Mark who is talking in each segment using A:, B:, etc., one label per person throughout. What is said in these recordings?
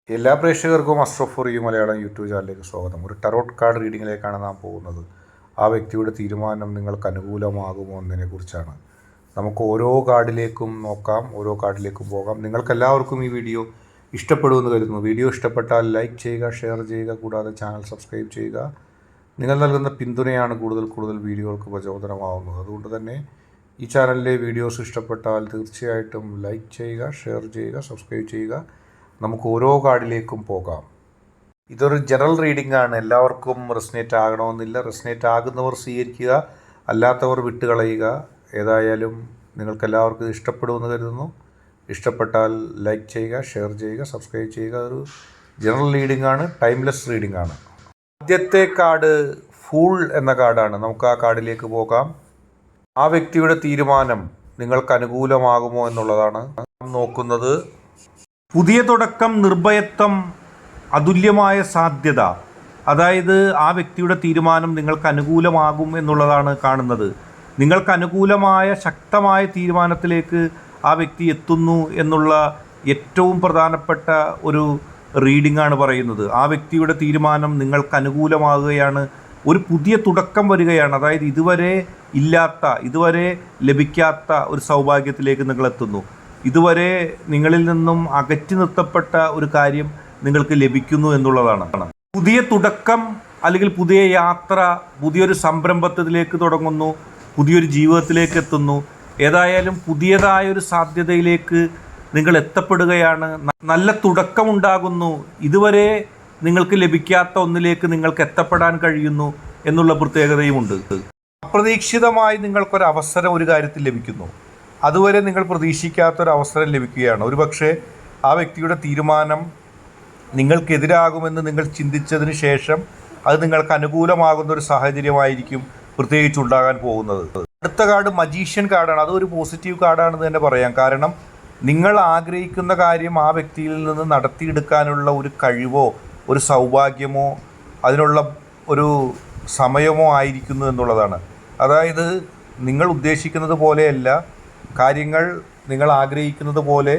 A: എല്ലാ പ്രേക്ഷകർക്കും അസ്ട്രോഫോർ U Malayalam YouTube ചാനലിലേക്ക് സ്വാഗതം. ഒരു ടറോട്ട് കാർഡ് റീഡിങ്ങിലേക്കാണ് നാം പോകുന്നത്. ആ വ്യക്തിയുടെ തീരുമാനം നിങ്ങൾക്ക് അനുകൂലമാകുമോ എന്നതിനെക്കുറിച്ചാണ്. നമുക്ക് ഓരോ കാർഡിലേക്കും നോക്കാം, ഓരോ കാർഡിലേക്കും പോകാം. നിങ്ങൾക്കെല്ലാവർക്കും ഈ വീഡിയോ ഇഷ്ടപ്പെടുമെന്ന് കരുതുന്നു. വീഡിയോ ഇഷ്ടപ്പെട്ടാൽ ലൈക്ക് ചെയ്യുക, ഷെയർ ചെയ്യുക, കൂടാതെ ചാനൽ സബ്സ്ക്രൈബ് ചെയ്യുക. നിങ്ങൾ നൽകുന്ന പിന്തുണയാണ് കൂടുതൽ വീഡിയോകൾക്ക് പ്രചോദനമാവുന്നത്. അതുകൊണ്ട് തന്നെ ഈ ചാനലിലെ വീഡിയോസ് ഇഷ്ടപ്പെട്ടാൽ തീർച്ചയായിട്ടും ലൈക്ക് ചെയ്യുക, ഷെയർ ചെയ്യുക, സബ്സ്ക്രൈബ് ചെയ്യുക. നമുക്ക് ഓരോ കാർഡിലേക്കും പോകാം. ഇതൊരു ജനറൽ റീഡിംഗ് ആണ്. എല്ലാവർക്കും റെസനേറ്റ് ആകണമെന്നില്ല. റെസനേറ്റ് ആകുന്നവർ സ്വീകരിക്കുക, അല്ലാത്തവർ വിട്ടുകളയുക. ഏതായാലും നിങ്ങൾക്കെല്ലാവർക്കും ഇഷ്ടപ്പെടുമെന്ന് കരുതുന്നു. ഇഷ്ടപ്പെട്ടാൽ ലൈക്ക് ചെയ്യുക, ഷെയർ ചെയ്യുക, സബ്സ്ക്രൈബ് ചെയ്യുക. ഒരു ജനറൽ റീഡിംഗ് ആണ്, ടൈംലെസ് റീഡിംഗ് ആണ്. ആദ്യത്തെ കാർഡ് ഫൂൾ എന്ന കാർഡാണ്. നമുക്ക് ആ കാർഡിലേക്ക് പോകാം. ആ വ്യക്തിയുടെ തീരുമാനം നിങ്ങൾക്ക് അനുകൂലമാകുമോ എന്നുള്ളതാണ് നാം നോക്കുന്നത്. പുതിയ തുടക്കം, നിർഭയത്വം, അതുല്യമായ സാധ്യത. അതായത് ആ വ്യക്തിയുടെ തീരുമാനം നിങ്ങൾക്ക് അനുകൂലമാകും എന്നുള്ളതാണ് കാണുന്നത്. നിങ്ങൾക്ക് അനുകൂലമായ ശക്തമായ തീരുമാനത്തിലേക്ക് ആ വ്യക്തി എത്തുന്നു എന്നുള്ള ഏറ്റവും പ്രധാനപ്പെട്ട ഒരു റീഡിംഗ് ആണ് പറയുന്നത്. ആ വ്യക്തിയുടെ തീരുമാനം നിങ്ങൾക്ക് അനുകൂലമാകുകയാണ്. ഒരു പുതിയ തുടക്കം വരികയാണ്. അതായത് ഇതുവരെ ഇല്ലാത്ത, ഇതുവരെ ലഭിക്കാത്ത ഒരു സൗഭാഗ്യത്തിലേക്ക് നിങ്ങൾ എത്തുന്നു. ഇതുവരെ നിങ്ങളിൽ നിന്നും അകറ്റി നിർത്തപ്പെട്ട ഒരു കാര്യം നിങ്ങൾക്ക് ലഭിക്കുന്നു എന്നുള്ളതാണ്. പുതിയ തുടക്കം അല്ലെങ്കിൽ പുതിയ യാത്ര, പുതിയൊരു സംരംഭത്തിലേക്ക് തുടങ്ങുന്നു, പുതിയൊരു ജീവിതത്തിലേക്ക് എത്തുന്നു. ഏതായാലും പുതിയതായൊരു സാധ്യതയിലേക്ക് നിങ്ങൾ എത്തപ്പെടുകയാണ്. നല്ല തുടക്കമുണ്ടാകുന്നു. ഇതുവരെ നിങ്ങൾക്ക് ലഭിക്കാത്ത ഒന്നിലേക്ക് നിങ്ങൾക്ക് എത്തപ്പെടാൻ കഴിയുന്നു എന്നുള്ള പ്രത്യേകതയുമുണ്ട്. അപ്രതീക്ഷിതമായി നിങ്ങൾക്കൊരവസരം ഒരു കാര്യത്തിൽ ലഭിക്കുന്നു. അതുവരെ നിങ്ങൾ പ്രതീക്ഷിക്കാത്തൊരവസരം ലഭിക്കുകയാണ്. ഒരുപക്ഷെ ആ വ്യക്തിയുടെ തീരുമാനം നിങ്ങൾക്കെതിരാകുമെന്ന് നിങ്ങൾ ചിന്തിച്ചതിന് ശേഷം അത് നിങ്ങൾക്ക് അനുകൂലമാകുന്ന ഒരു സാഹചര്യമായിരിക്കും പ്രത്യേകിച്ച് ഉണ്ടാകാൻ പോകുന്നത്. അടുത്ത കാർഡ് മജീഷ്യൻ കാർഡാണ്. അതൊരു പോസിറ്റീവ് കാർഡാണെന്ന് തന്നെ പറയാം. കാരണം നിങ്ങൾ ആഗ്രഹിക്കുന്ന കാര്യം ആ വ്യക്തിയിൽ നിന്ന് നടത്തിയെടുക്കാനുള്ള ഒരു കഴിവോ ഒരു സൗഭാഗ്യമോ അതിനുള്ള ഒരു സമയമോ ആയിരിക്കുന്നു എന്നുള്ളതാണ്. അതായത് നിങ്ങൾ ഉദ്ദേശിക്കുന്നത് പോലെയല്ല കാര്യങ്ങൾ, നിങ്ങൾ ആഗ്രഹിക്കുന്നത് പോലെ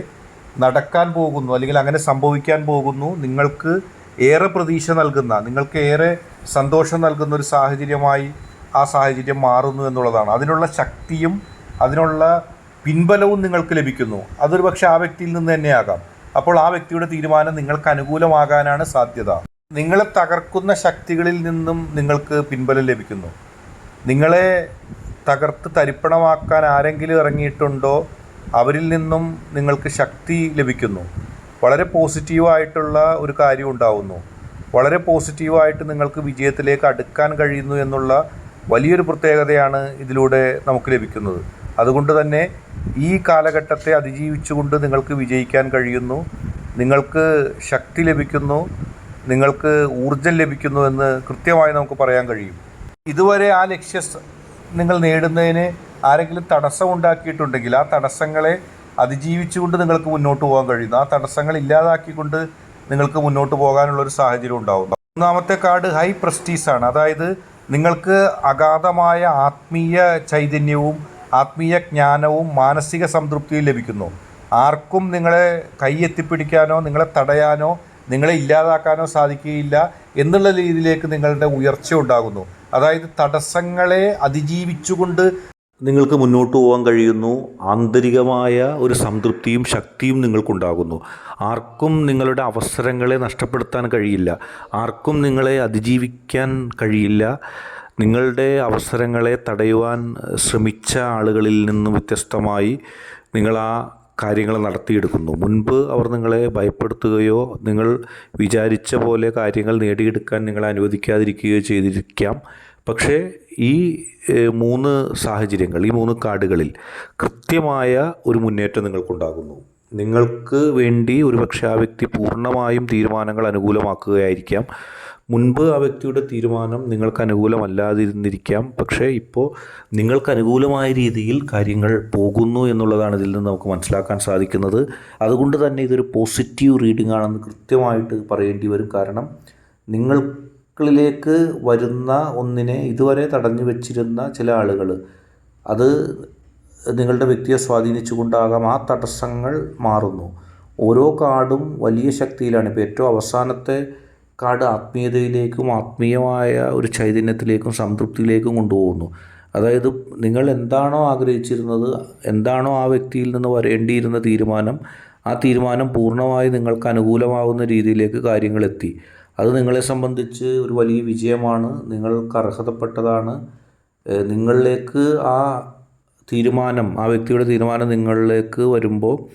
A: നടക്കാൻ പോകുന്നു, അല്ലെങ്കിൽ അങ്ങനെ സംഭവിക്കാൻ പോകുന്നു. നിങ്ങൾക്ക് ഏറെ പ്രതീക്ഷ നൽകുന്ന, നിങ്ങൾക്ക് ഏറെ സന്തോഷം നൽകുന്ന ഒരു സാഹചര്യമായി ആ സാഹചര്യം മാറുന്നു എന്നുള്ളതാണ്. അതിനുള്ള ശക്തിയും അതിനുള്ള പിൻബലവും നിങ്ങൾക്ക് ലഭിക്കുന്നു. അതൊരു പക്ഷേ ആ വ്യക്തിയിൽ നിന്ന് തന്നെയാകാം. അപ്പോൾ ആ വ്യക്തിയുടെ തീരുമാനം നിങ്ങൾക്ക് അനുകൂലമാകാനാണ് സാധ്യത. നിങ്ങളെ തകർക്കുന്ന ശക്തികളിൽ നിന്നും നിങ്ങൾക്ക് പിൻബലം ലഭിക്കുന്നു. നിങ്ങളെ തകർത്ത് തരിപ്പണമാക്കാൻ ആരെങ്കിലും ഇറങ്ങിയിട്ടുണ്ടോ അവരിൽ നിന്നും നിങ്ങൾക്ക് ശക്തി ലഭിക്കുന്നു. വളരെ പോസിറ്റീവായിട്ടുള്ള ഒരു കാര്യം ഉണ്ടാവുന്നു. വളരെ പോസിറ്റീവായിട്ട് നിങ്ങൾക്ക് വിജയത്തിലേക്ക് അടുക്കാൻ കഴിയുന്നു എന്നുള്ള വലിയൊരു പ്രത്യേകതയാണ് ഇതിലൂടെ നമുക്ക് ലഭിക്കുന്നത്. അതുകൊണ്ട് തന്നെ ഈ കാലഘട്ടത്തെ അതിജീവിച്ചുകൊണ്ട് നിങ്ങൾക്ക് വിജയിക്കാൻ കഴിയുന്നു. നിങ്ങൾക്ക് ശക്തി ലഭിക്കുന്നു, നിങ്ങൾക്ക് ഊർജം ലഭിക്കുന്നു എന്ന് കൃത്യമായി നമുക്ക് പറയാൻ കഴിയും. ഇതുവരെ ആ ലക്ഷ്യം നിങ്ങൾ നേടുന്നതിന് ആരെങ്കിലും തടസ്സം ഉണ്ടാക്കിയിട്ടുണ്ടെങ്കിൽ ആ തടസ്സങ്ങളെ അതിജീവിച്ചുകൊണ്ട് നിങ്ങൾക്ക് മുന്നോട്ട് പോകാൻ കഴിയുന്നു. ആ തടസ്സങ്ങൾ ഇല്ലാതാക്കിക്കൊണ്ട് നിങ്ങൾക്ക് മുന്നോട്ട് പോകാനുള്ളൊരു സാഹചര്യം ഉണ്ടാകും. ഒന്നാമത്തെ കാർഡ് ഹൈ പ്രസ്റ്റീസാണ്. അതായത് നിങ്ങൾക്ക് അഗാധമായ ആത്മീയ ചൈതന്യവും ആത്മീയ ജ്ഞാനവും മാനസിക സംതൃപ്തിയും ലഭിക്കുന്നു. ആർക്കും നിങ്ങളെ കൈയെത്തിപ്പിടിക്കാനോ നിങ്ങളെ തടയാനോ നിങ്ങളെ ഇല്ലാതാക്കാനോ സാധിക്കുകയില്ല എന്നുള്ള രീതിയിലേക്ക് നിങ്ങളുടെ ഉയർച്ച ഉണ്ടാകുന്നു. അതായത് തടസ്സങ്ങളെ അതിജീവിച്ചുകൊണ്ട് നിങ്ങൾക്ക് മുന്നോട്ട് പോകാൻ കഴിയുന്നു. ആന്തരികമായ ഒരു സംതൃപ്തിയും ശക്തിയും നിങ്ങൾക്കുണ്ടാകുന്നു. ആർക്കും നിങ്ങളുടെ അവസരങ്ങളെ നഷ്ടപ്പെടുത്താൻ കഴിയില്ല. ആർക്കും നിങ്ങളെ അതിജീവിക്കാൻ കഴിയില്ല. നിങ്ങളുടെ അവസരങ്ങളെ തടയുവാൻ ശ്രമിച്ച ആളുകളിൽ നിന്നും വ്യത്യസ്തമായി നിങ്ങൾ ആ കാര്യങ്ങൾ നടത്തിയെടുക്കുന്നു. മുൻപ് അവർ നിങ്ങളെ ഭയപ്പെടുത്തുകയോ നിങ്ങൾ വിചാരിച്ച പോലെ കാര്യങ്ങൾ നേടിയെടുക്കാൻ നിങ്ങളെ അനുവദിക്കാതിരിക്കുകയോ ചെയ്തിരിക്കാം. പക്ഷേ ഈ 3 സാഹചര്യങ്ങൾ, ഈ 3 കാർഡുകളിൽ കൃത്യമായ ഒരു മുന്നേറ്റം നിങ്ങൾക്കുണ്ടാകുന്നു. നിങ്ങൾക്ക് വേണ്ടി ഒരുപക്ഷെ ആ വ്യക്തി പൂർണ്ണമായും തീരുമാനങ്ങൾ അനുകൂലമാക്കുകയായിരിക്കാം. മുൻപ് ആ വ്യക്തിയുടെ തീരുമാനം നിങ്ങൾക്ക് അനുകൂലമല്ലാതിരുന്നിരിക്കാം. പക്ഷേ ഇപ്പോൾ നിങ്ങൾക്ക് അനുകൂലമായ രീതിയിൽ കാര്യങ്ങൾ പോകുന്നു എന്നുള്ളതാണ് ഇതിൽ നിന്ന് നമുക്ക് മനസ്സിലാക്കാൻ സാധിക്കുന്നത്. അതുകൊണ്ട് തന്നെ ഇതൊരു പോസിറ്റീവ് റീഡിംഗ് ആണെന്ന് കൃത്യമായിട്ട് പറയേണ്ടി വരും. കാരണം നിങ്ങളിലേക്ക് വരുന്ന ഒന്നിനെ ഇതുവരെ തടഞ്ഞു വെച്ചിരുന്ന ചില ആളുകൾ, അത് നിങ്ങളുടെ വ്യക്തിയെ സ്വാധീനിച്ചുകൊണ്ടാകാം ആ തടസ്സങ്ങൾ മാറുന്നു. ഓരോ കാർഡും വലിയ ശക്തിയിലാണ്. ഇപ്പോൾ ഏറ്റവും അവസാനത്തെ കാർഡ് ആത്മീയതയിലേക്കും ആത്മീയമായ ഒരു ചൈതന്യത്തിലേക്കും സംതൃപ്തിയിലേക്കും കൊണ്ടുപോകുന്നു. അതായത് നിങ്ങൾ എന്താണോ ആഗ്രഹിച്ചിരുന്നത്, എന്താണോ ആ വ്യക്തിയിൽ നിന്ന് വരേണ്ടിയിരുന്ന തീരുമാനം, ആ തീരുമാനം പൂർണ്ണമായി നിങ്ങൾക്ക് അനുകൂലമാകുന്ന രീതിയിലേക്ക് കാര്യങ്ങളെത്തി. അത് നിങ്ങളെ സംബന്ധിച്ച് ഒരു വലിയ വിജയമാണ്. നിങ്ങൾക്ക് അർഹതപ്പെട്ടതാണ്. നിങ്ങളിലേക്ക് ആ തീരുമാനം, ആ വ്യക്തിയുടെ തീരുമാനം നിങ്ങളിലേക്ക് വരുമ്പോൾ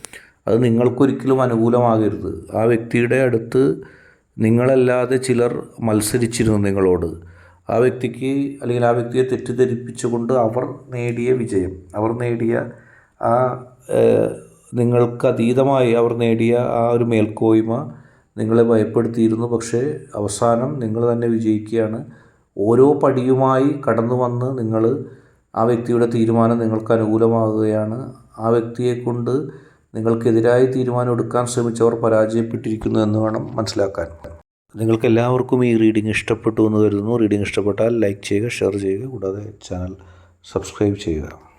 A: അത് നിങ്ങൾക്കൊരിക്കലും അനുകൂലമാകരുത്. ആ വ്യക്തിയുടെ അടുത്ത് നിങ്ങളല്ലാതെ ചിലർ മത്സരിച്ചിരുന്നു നിങ്ങളോട്. ആ വ്യക്തിക്ക് അല്ലെങ്കിൽ ആ വ്യക്തിയെ തെറ്റിദ്ധരിപ്പിച്ചുകൊണ്ട് അവർ നേടിയ വിജയം, അവർ നേടിയ ആ നിങ്ങൾക്ക് അതീതമായി അവർ നേടിയ ആ ഒരു മേൽക്കോയ്മ നിങ്ങളെ ഭയപ്പെടുത്തിയിരുന്നു. പക്ഷേ അവസാനം നിങ്ങൾ തന്നെ വിജയിക്കുകയാണ്. ഓരോ പടിയുമായി കടന്നു വന്ന് നിങ്ങൾ ആ വ്യക്തിയുടെ തീരുമാനം നിങ്ങൾക്ക് അനുകൂലമാകുകയാണ്. ആ വ്യക്തിയെ കൊണ്ട് നിങ്ങൾക്കെതിരായി തീരുമാനം എടുക്കാൻ ശ്രമിച്ചവർ പരാജയപ്പെട്ടിരിക്കുന്നു എന്ന് വേണം മനസ്സിലാക്കാൻ. നിങ്ങൾക്ക് എല്ലാവർക്കും ഈ റീഡിംഗ് ഇഷ്ടപ്പെട്ടു എന്ന് കരുതുന്നു. റീഡിംഗ് ഇഷ്ടപ്പെട്ടാൽ ലൈക്ക് ചെയ്യുക, ഷെയർ ചെയ്യുക, കൂടാതെ ചാനൽ സബ്സ്ക്രൈബ് ചെയ്യുക.